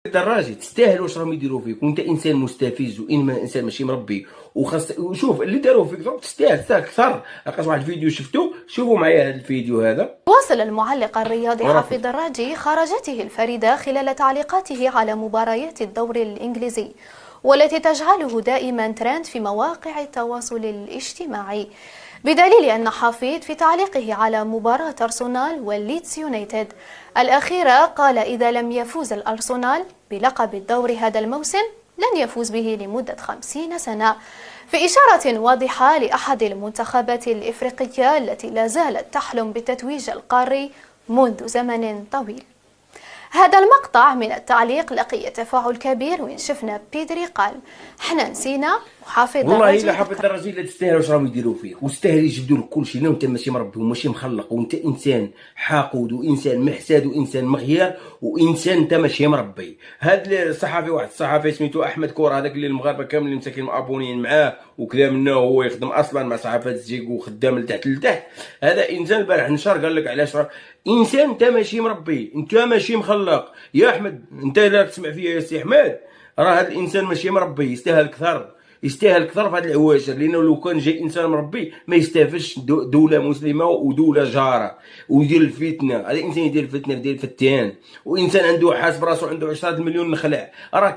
الدراجي تستاهل واش راهم يديروا فيك وانت انسان مستفز انسان ماشي مربي وخاص. وشوف اللي داروه فيك دروك تستاهل اكثر. لقيت واحد الفيديو شفتو، شوفوا معايا هذا الفيديو هذا. واصل المعلق الرياضي حافظ دراجي خرجته الفريدة خلال تعليقاته على مباريات الدوري الإنجليزي، والتي تجعله دائما ترند في مواقع التواصل الاجتماعي، بدليل أن حفيظ في تعليقه على مباراة أرسنال والليدز يونايتد الأخيرة قال: إذا لم يفوز الأرسنال بلقب الدوري هذا الموسم لن يفوز به لمدة 50 سنة، في إشارة واضحة لأحد المنتخبات الإفريقية التي لا زالت تحلم بالتتويج القاري منذ زمن طويل. هذا المقطع من التعليق لقي تفاعل كبير، وين شفنا بيدري قال: حنا نسينا وحافظ والله الا حافظ دراجي لا تستاهل واش راهم يديروا فيك، وتستاهل يجبدوا لك كلشي لو انت ماشي مربي وماشي مخلق، وانت انسان حاقد وانسان محسد وانسان مغير وانسان انت ماشي مربي. هذا الصحفي، واحد الصحفي سميتو احمد كور، هذاك اللي المغاربه كاملين مساكين مابونين معاه وكذا منه، هو يخدم اصلا مع صحافه زيكو وخدام لتحت لتحت. هذا انسان البارح نشر قال لك علاش انسان انت ماشي مربي، انت ماشي مخلق يا احمد. انت لا تسمع فيا يا سي احمد، راه هذا الانسان ماشي مربي، يستاهل اكثر، يستاهل اكثر في هذه العواجر. لانه لو كان جاي انسان مربي ما يستافدش دوله مسلمه ودوله جاره ويدير الفتنه. هذا انسان يدير الفتنه، يدير الفتان، وانسان عنده حاسب راسو عنده 10 مليون نخلع. راه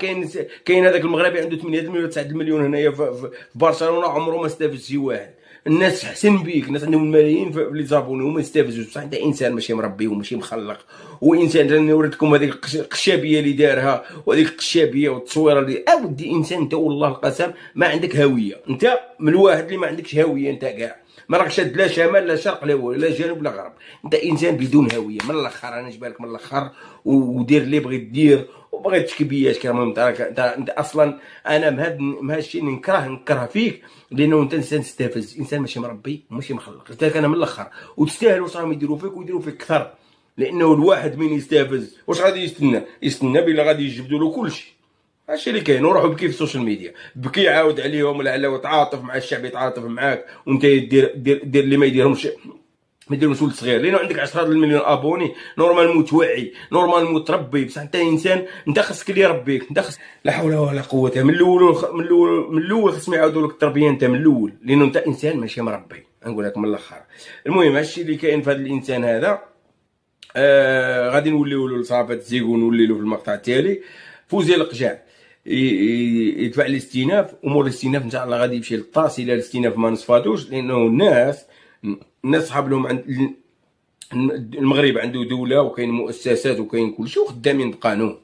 كاين هذاك المغربي عنده 8 مليون 9 مليون هنايا في برشلونه، عمره ما استافد شي واحد. الناس حسن بيك، الناس عندهم الملايين في لي زابوني وما يستافدوش، بصح انت انسان ماشي مربي وماشي مخلق، وانسان راني وريتكم هذيك القشابيه اللي دارها وهذيك القشابيه والتصويره اللي اودي. انسان انت والله القسم ما عندك هويه، انت من الواحد اللي ما عندكش هويه. انت كاع ما راك شاد لا شمال لا شرق لا والو لا جنوب لا غرب، انت انسان بدون هويه من الاخر. انا نجبالك من الاخر ودير اللي بغيت دير وبغيت تشكبيات كرا. المهم انت اصلا انا مهاد الشيء نكره فيك، لانه انت انسان تستفز، انسان ماشي مربي وماشي مخلق. قلت لك انا من الاخر، وتستاهل واش راهم يديروا فيك ويديروا فيك اكثر. لانه الواحد من يستفز واش غادي يستنى بلا غادي يجبدوا له كلشي. هادشي اللي كاين. وروحوا بكي في السوشيال ميديا، بكي يعاود عليهم لعله وتعاطف مع الشعب يتعاطف معاك، وانت دير اللي ما يديرهمش، ما يديرهمش ولد صغير. لانه عندك 10 مليون ابوني، نورمال متوعي، نورمال متربي، بصح انت انسان، انت خاصك اللي يربيك، انت خاص. لا حول ولا قوه. من الاول خصهم يعاودوا لك التربيه انت من الاول، لانه انت انسان ماشي مربي. نقول لك من الاخر. المهم هادشي اللي كاين في هذا الانسان هذا. غادي نوليو له لصافه زيكو، نولي له في المقطع التالي. فوزي القجع يدفع الاستئناف، ومور الاستئناف ان شاء الله غادي يمشي للطاس الى الاستئناف ما نصفاتوش، لانه الناس صحاب لهم عند المغرب عنده دوله وكاين مؤسسات وكاين كلشي وخدامين بقانون.